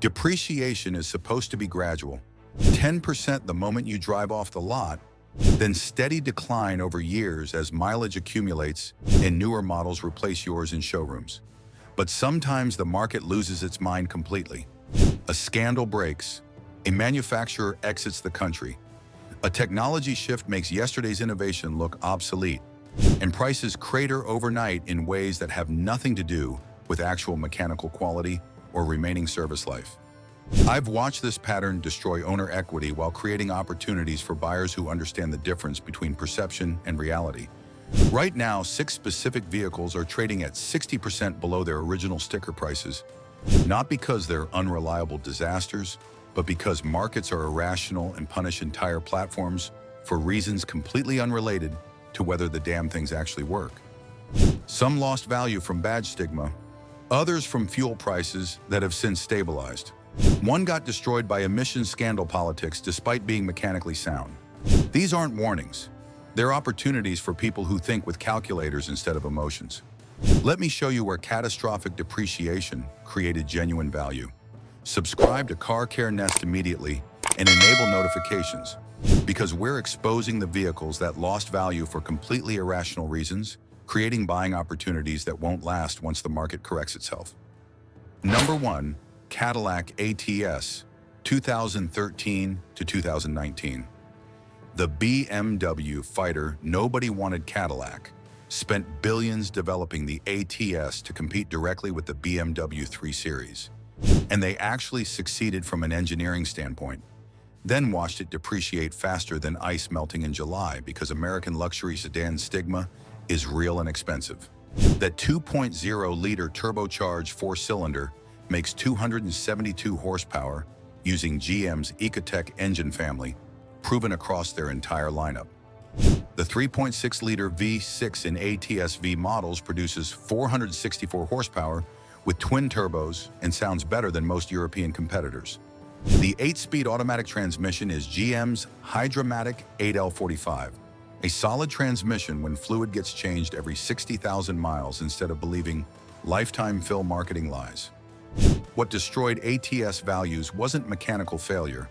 Depreciation is supposed to be gradual. 10% the moment you drive off the lot, then steady decline over years as mileage accumulates and newer models replace yours in showrooms. But sometimes the market loses its mind completely. A scandal breaks, a manufacturer exits the country, a technology shift makes yesterday's innovation look obsolete, and prices crater overnight in ways that have nothing to do with actual mechanical quality or remaining service life. I've watched this pattern destroy owner equity while creating opportunities for buyers who understand the difference between perception and reality. Right now, 6 specific vehicles are trading at 60% below their original sticker prices, not because they're unreliable disasters, but because markets are irrational and punish entire platforms for reasons completely unrelated to whether the damn things actually work. Some lost value from badge stigma, others from fuel prices that have since stabilized. One got destroyed by emissions scandal politics despite being mechanically sound. These aren't warnings. They're opportunities for people who think with calculators instead of emotions. Let me show you where catastrophic depreciation created genuine value. Subscribe to Car Care Nest immediately and enable notifications, because we're exposing the vehicles that lost value for completely irrational reasons, creating buying opportunities that won't last once the market corrects itself. Number 1. Cadillac ATS, 2013 to 2019. The BMW fighter nobody wanted Cadillac spent billions developing the ATS to compete directly with the BMW 3 Series. And they actually succeeded from an engineering standpoint, then watched it depreciate faster than ice melting in July because American luxury sedan stigma is real and expensive. That 2.0-liter turbocharged 4-cylinder makes 272 horsepower using GM's Ecotec engine family, proven across their entire lineup. The 3.6-liter V6 in ATS-V models produces 464 horsepower with twin turbos and sounds better than most European competitors. The 8-speed automatic transmission is GM's Hydra-Matic 8L45, a solid transmission when fluid gets changed every 60,000 miles instead of believing lifetime fill marketing lies. What destroyed ATS values wasn't mechanical failure.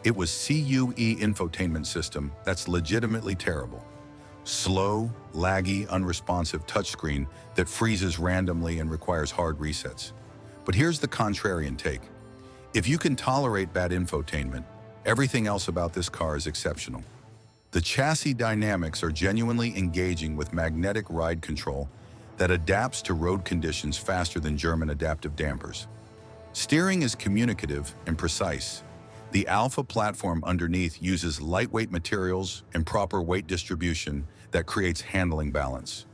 It was CUE infotainment system that's legitimately terrible. Slow, laggy, unresponsive touchscreen that freezes randomly and requires hard resets. But here's the contrarian take. If you can tolerate bad infotainment, everything else about this car is exceptional. The chassis dynamics are genuinely engaging with magnetic ride control that adapts to road conditions faster than German adaptive dampers. Steering is communicative and precise. The Alpha platform underneath uses lightweight materials and proper weight distribution that creates handling balance.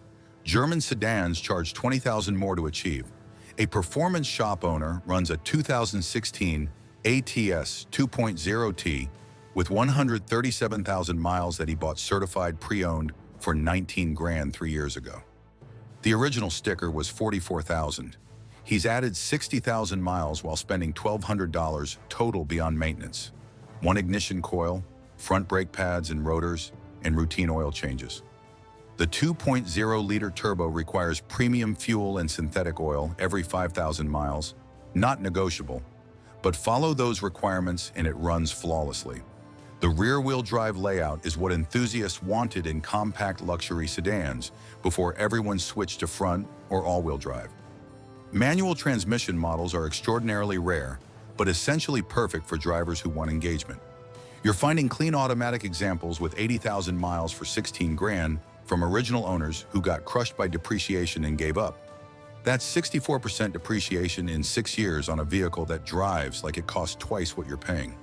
German sedans charge $20,000 more to achieve. A performance shop owner runs a 2016 ATS 2.0T with 137,000 miles that he bought certified pre-owned for 19 grand 3 years ago. The original sticker was $44,000. He's added 60,000 miles while spending $1,200 total beyond maintenance. One ignition coil, front brake pads and rotors, and routine oil changes. The 2.0-liter turbo requires premium fuel and synthetic oil every 5,000 miles, not negotiable, but follow those requirements and it runs flawlessly. The rear-wheel drive layout is what enthusiasts wanted in compact luxury sedans before everyone switched to front or all-wheel drive. Manual transmission models are extraordinarily rare, but essentially perfect for drivers who want engagement. You're finding clean automatic examples with 80,000 miles for 16 grand from original owners who got crushed by depreciation and gave up. That's 64% depreciation in 6 years on a vehicle that drives like it costs twice what you're paying.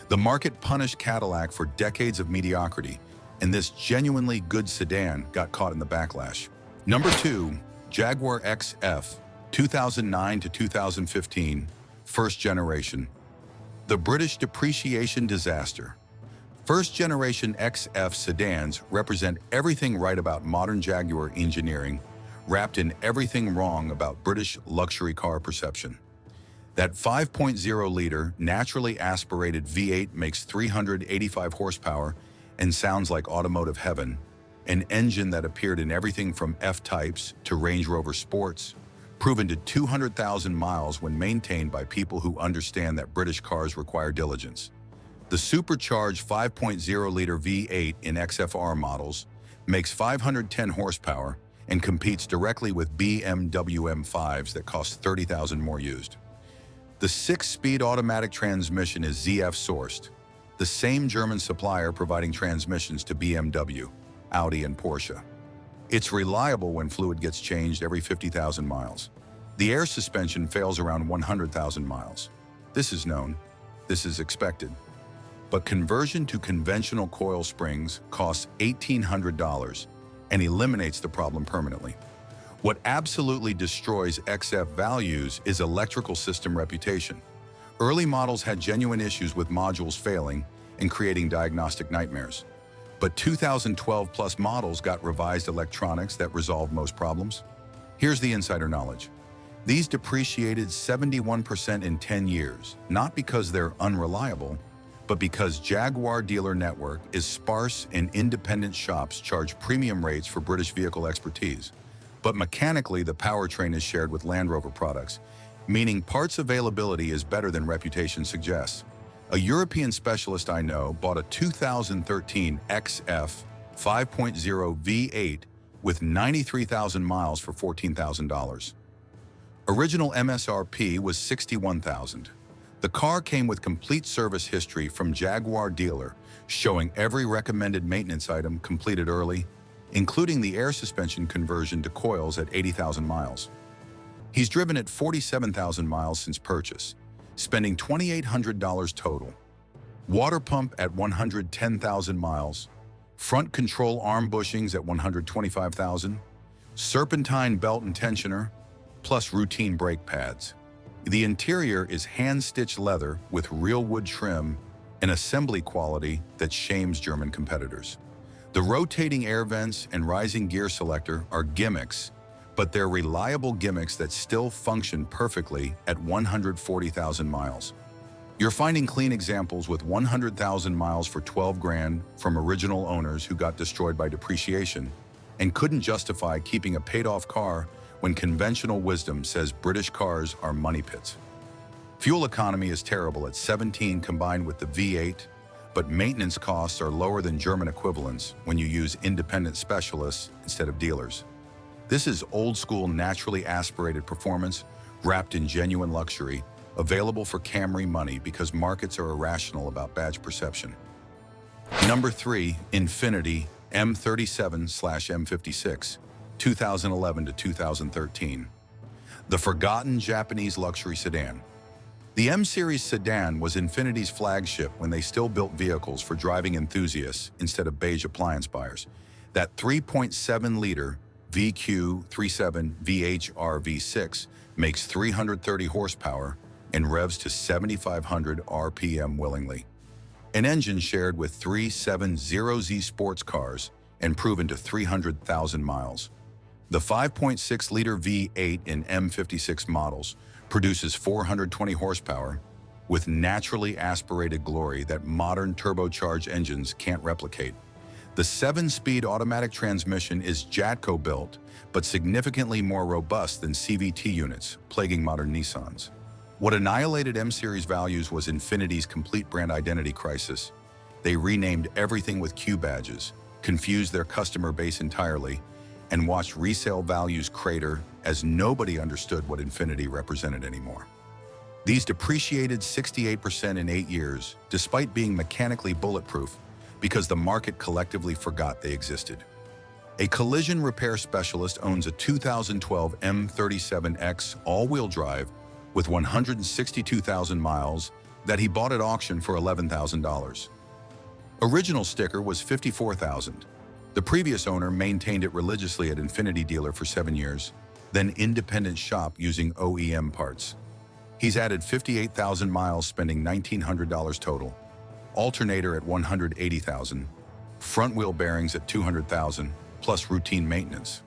The market punished Cadillac for decades of mediocrity, and this genuinely good sedan got caught in the backlash. Number 2, Jaguar XF, 2009 to 2015, first generation. The British depreciation disaster. First-generation XF sedans represent everything right about modern Jaguar engineering, wrapped in everything wrong about British luxury car perception. That 5.0-liter naturally aspirated V8 makes 385 horsepower and sounds like automotive heaven, an engine that appeared in everything from F-Types to Range Rover Sports, proven to 200,000 miles when maintained by people who understand that British cars require diligence. The supercharged 5.0-liter V8 in XFR models makes 510 horsepower and competes directly with BMW M5s that cost 30,000 more used. The 6-speed automatic transmission is ZF-sourced, the same German supplier providing transmissions to BMW, Audi, and Porsche. It's reliable when fluid gets changed every 50,000 miles. The air suspension fails around 100,000 miles. This is known. This is expected. But conversion to conventional coil springs costs $1,800 and eliminates the problem permanently. What absolutely destroys XF values is electrical system reputation. Early models had genuine issues with modules failing and creating diagnostic nightmares. But 2012 plus models got revised electronics that resolved most problems. Here's the insider knowledge. These depreciated 71% in 10 years, not because they're unreliable, but because Jaguar dealer network is sparse and independent shops charge premium rates for British vehicle expertise. But mechanically, the powertrain is shared with Land Rover products, meaning parts availability is better than reputation suggests. A European specialist I know bought a 2013 XF 5.0 V8 with 93,000 miles for $14,000. Original MSRP was $61,000. The car came with complete service history from Jaguar dealer, showing every recommended maintenance item completed early, including the air suspension conversion to coils at 80,000 miles. He's driven it 47,000 miles since purchase, spending $2,800 total. Water pump at 110,000 miles, front control arm bushings at 125,000, serpentine belt and tensioner, plus routine brake pads. The interior is hand-stitched leather with real wood trim and assembly quality that shames German competitors. The rotating air vents and rising gear selector are gimmicks, but they're reliable gimmicks that still function perfectly at 140,000 miles. You're finding clean examples with 100,000 miles for 12 grand from original owners who got destroyed by depreciation and couldn't justify keeping a paid-off car when conventional wisdom says British cars are money pits. Fuel economy is terrible at 17 combined with the V8, but maintenance costs are lower than German equivalents when you use independent specialists instead of dealers. This is old-school naturally aspirated performance wrapped in genuine luxury, available for Camry money because markets are irrational about badge perception. Number 3, Infiniti M37/M56, 2011 to 2013. The forgotten Japanese luxury sedan. The M-Series sedan was Infiniti's flagship when they still built vehicles for driving enthusiasts instead of beige appliance buyers. That 3.7-liter VQ37 VHR V6 makes 330 horsepower and revs to 7,500 RPM willingly. An engine shared with 370Z sports cars and proven to 300,000 miles. The 5.6-liter V8 in M56 models produces 420 horsepower with naturally aspirated glory that modern turbocharged engines can't replicate. The 7-speed automatic transmission is Jatco-built, but significantly more robust than CVT units, plaguing modern Nissans. What annihilated M-Series values was Infiniti's complete brand identity crisis. They renamed everything with Q badges, confused their customer base entirely, and watched resale values crater as nobody understood what Infiniti represented anymore. These depreciated 68% in 8 years, despite being mechanically bulletproof, because the market collectively forgot they existed. A collision repair specialist owns a 2012 M37X all-wheel drive with 162,000 miles that he bought at auction for $11,000. Original sticker was $54,000. The previous owner maintained it religiously at Infiniti dealer for 7 years, then independent shop using OEM parts. He's added 58,000 miles, spending $1,900 total. Alternator at $180,000, front wheel bearings at $200,000, plus routine maintenance.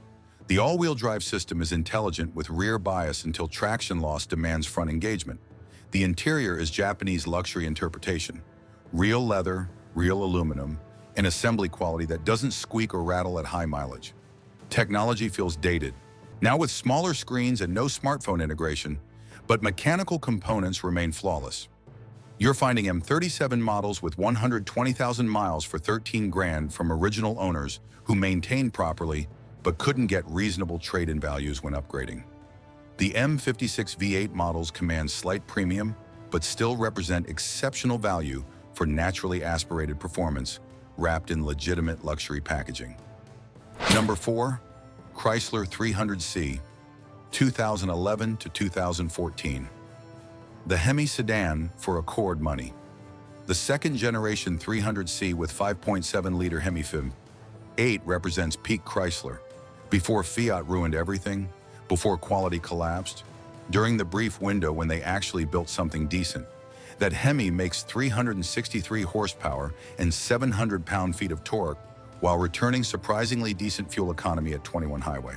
The all-wheel drive system is intelligent with rear bias until traction loss demands front engagement. The interior is Japanese luxury interpretation. Real leather, real aluminum, and assembly quality that doesn't squeak or rattle at high mileage. Technology feels dated, Now with smaller screens and no smartphone integration, but mechanical components remain flawless. You're finding M37 models with 120,000 miles for 13 grand from original owners who maintained properly but couldn't get reasonable trade-in values when upgrading. The M56 V8 models command slight premium but still represent exceptional value for naturally aspirated performance wrapped in legitimate luxury packaging. Number 4. Chrysler 300C, 2011 to 2014. The Hemi sedan for Accord money. The second-generation 300C with 5.7-liter Hemi V8 represents peak Chrysler. Before Fiat ruined everything, before quality collapsed, during the brief window when they actually built something decent. That Hemi makes 363 horsepower and 700 pound-feet of torque while returning surprisingly decent fuel economy at 21 highway.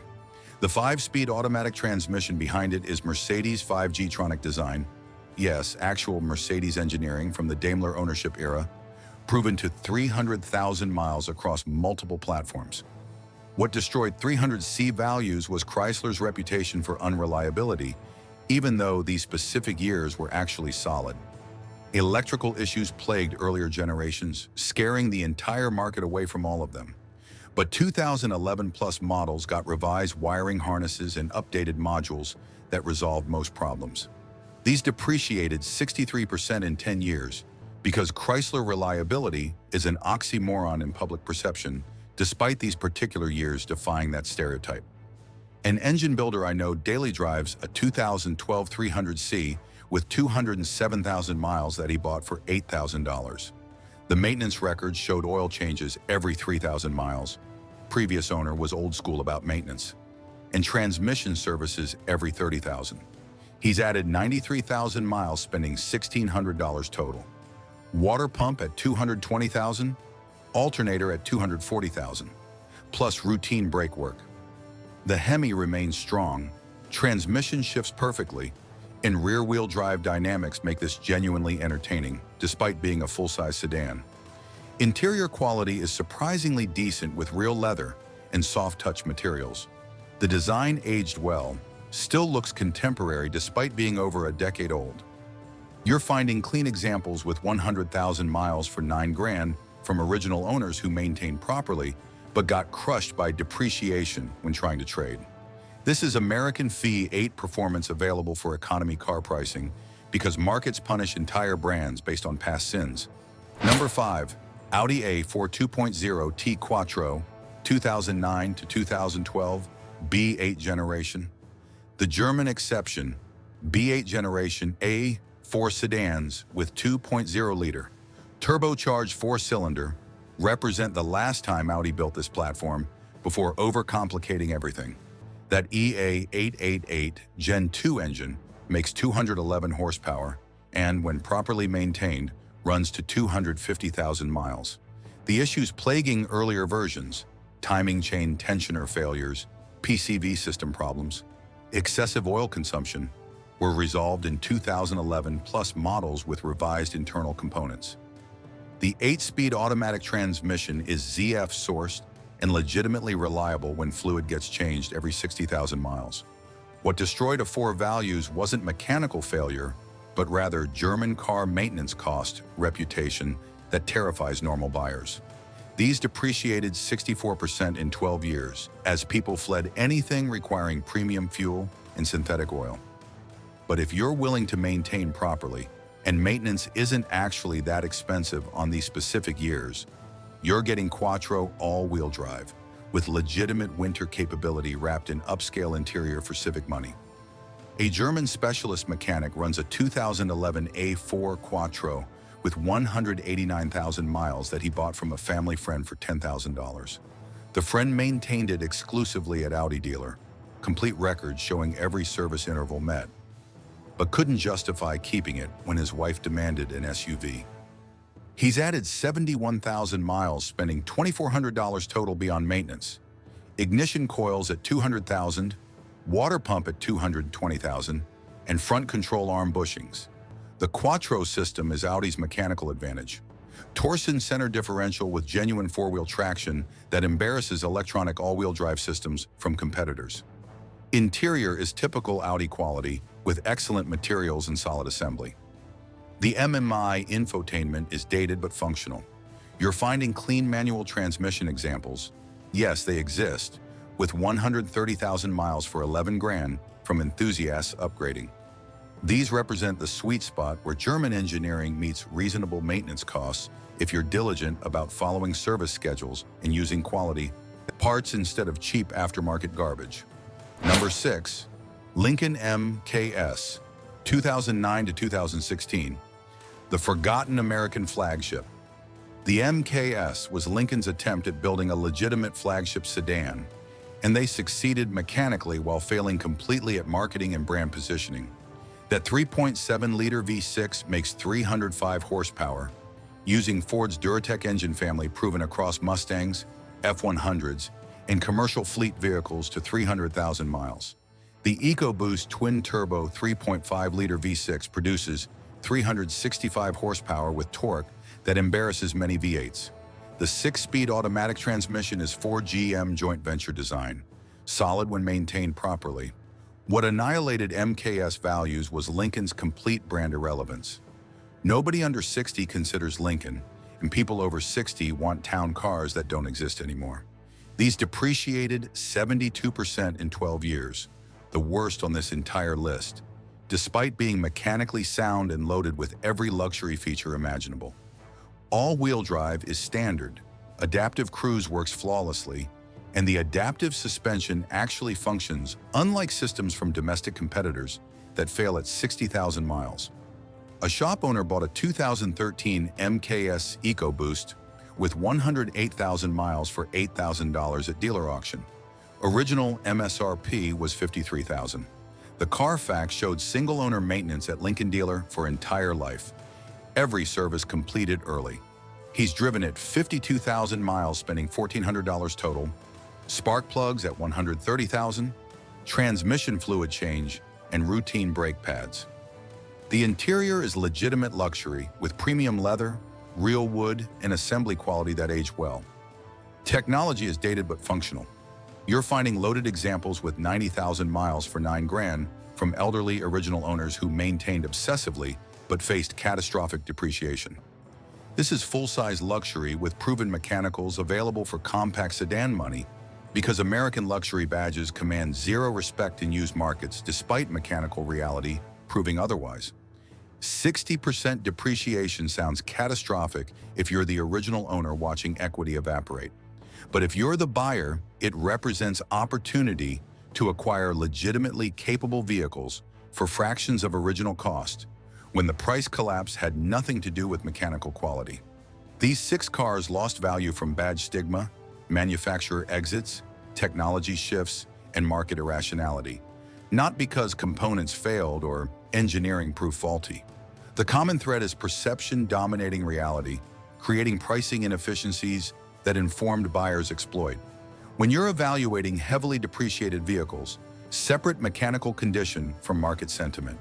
The 5-speed automatic transmission behind it is Mercedes' 5G-tronic design. Yes, actual Mercedes engineering from the Daimler ownership era, proven to 300,000 miles across multiple platforms. What destroyed 300C values was Chrysler's reputation for unreliability, even though these specific years were actually solid. Electrical issues plagued earlier generations, scaring the entire market away from all of them. But 2011 plus models got revised wiring harnesses and updated modules that resolved most problems. These depreciated 63% in 10 years because Chrysler reliability is an oxymoron in public perception, despite these particular years defying that stereotype. An engine builder I know daily drives a 2012 300C with 207,000 miles that he bought for $8,000. The maintenance records showed oil changes every 3,000 miles. Previous owner was old school about maintenance. And transmission services every 30,000. He's added 93,000 miles, spending $1,600 total. Water pump at 220,000, alternator at 240,000, plus routine brake work. The Hemi remains strong, transmission shifts perfectly, and rear-wheel drive dynamics make this genuinely entertaining, despite being a full-size sedan. Interior quality is surprisingly decent with real leather and soft-touch materials. The design aged well, still looks contemporary despite being over a decade old. You're finding clean examples with 100,000 miles for 9 grand from original owners who maintained properly, but got crushed by depreciation when trying to trade. This is American V8 performance available for economy car pricing because markets punish entire brands based on past sins. Number 5. Audi A4 2.0 T Quattro, 2009 to 2012, B8 generation. The German exception, B8 generation A4 sedans with 2.0-liter, turbocharged 4-cylinder, represent the last time Audi built this platform before overcomplicating everything. That EA888 Gen 2 engine makes 211 horsepower and, when properly maintained, runs to 250,000 miles. The issues plaguing earlier versions, timing chain tensioner failures, PCV system problems, excessive oil consumption, were resolved in 2011 plus models with revised internal components. The 8-speed automatic transmission is ZF-sourced and legitimately reliable when fluid gets changed every 60,000 miles. What destroyed A4 values wasn't mechanical failure, but rather German car maintenance cost reputation that terrifies normal buyers. These depreciated 64% in 12 years as people fled anything requiring premium fuel and synthetic oil. But if you're willing to maintain properly, and maintenance isn't actually that expensive on these specific years, you're getting Quattro all-wheel drive with legitimate winter capability wrapped in upscale interior for civic money. A German specialist mechanic runs a 2011 A4 Quattro with 189,000 miles that he bought from a family friend for $10,000. The friend maintained it exclusively at Audi dealer, complete records showing every service interval met, but couldn't justify keeping it when his wife demanded an SUV. He's added 71,000 miles, spending $2,400 total beyond maintenance. Ignition coils at 200,000, water pump at 220,000, and front control arm bushings. The Quattro system is Audi's mechanical advantage. Torsen center differential with genuine four-wheel traction that embarrasses electronic all-wheel drive systems from competitors. Interior is typical Audi quality with excellent materials and solid assembly. The MMI infotainment is dated but functional. You're finding clean manual transmission examples. Yes, they exist, with 130,000 miles for 11 grand from enthusiasts upgrading. These represent the sweet spot where German engineering meets reasonable maintenance costs if you're diligent about following service schedules and using quality parts instead of cheap aftermarket garbage. Number 6. Lincoln MKS, 2009 to 2016. The forgotten American flagship. The MKS was Lincoln's attempt at building a legitimate flagship sedan, and they succeeded mechanically while failing completely at marketing and brand positioning. That 3.7-liter V6 makes 305 horsepower, using Ford's Duratec engine family proven across Mustangs, F-100s, and commercial fleet vehicles to 300,000 miles. The EcoBoost twin-turbo 3.5-liter V6 produces 365 horsepower with torque that embarrasses many V8s. The 6-speed automatic transmission is Ford GM joint venture design, solid when maintained properly. What annihilated MKS values was Lincoln's complete brand irrelevance. Nobody under 60 considers Lincoln, and people over 60 want town cars that don't exist anymore. These depreciated 72% in 12 years, the worst on this entire list, despite being mechanically sound and loaded with every luxury feature imaginable. All-wheel drive is standard, adaptive cruise works flawlessly, and the adaptive suspension actually functions unlike systems from domestic competitors that fail at 60,000 miles. A shop owner bought a 2013 MKS EcoBoost with 108,000 miles for $8,000 at dealer auction. Original MSRP was $53,000. The Carfax showed single-owner maintenance at Lincoln dealer for entire life. Every service completed early. He's driven it 52,000 miles, spending $1,400 total. Spark plugs at 130,000, transmission fluid change, and routine brake pads. The interior is legitimate luxury with premium leather, real wood, and assembly quality that age well. Technology is dated but functional. You're finding loaded examples with 90,000 miles for 9 grand from elderly original owners who maintained obsessively but faced catastrophic depreciation. This is full-size luxury with proven mechanicals available for compact sedan money because American luxury badges command zero respect in used markets despite mechanical reality proving otherwise. 60% depreciation sounds catastrophic if you're the original owner watching equity evaporate. But if you're the buyer, it represents opportunity to acquire legitimately capable vehicles for fractions of original cost, when the price collapse had nothing to do with mechanical quality. These 6 cars lost value from badge stigma, manufacturer exits, technology shifts, and market irrationality, not because components failed or engineering proved faulty. The common thread is perception dominating reality, creating pricing inefficiencies that informed buyers exploit. When you're evaluating heavily depreciated vehicles, separate mechanical condition from market sentiment.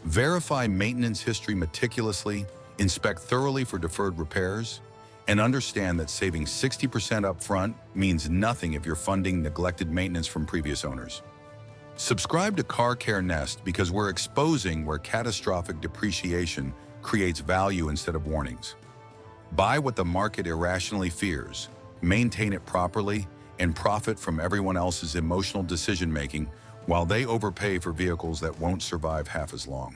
Verify maintenance history meticulously, inspect thoroughly for deferred repairs, and understand that saving 60% up front means nothing if you're funding neglected maintenance from previous owners. Subscribe to Car Care Nest because we're exposing where catastrophic depreciation creates value instead of warnings. Buy what the market irrationally fears, maintain it properly, and profit from everyone else's emotional decision-making while they overpay for vehicles that won't survive half as long.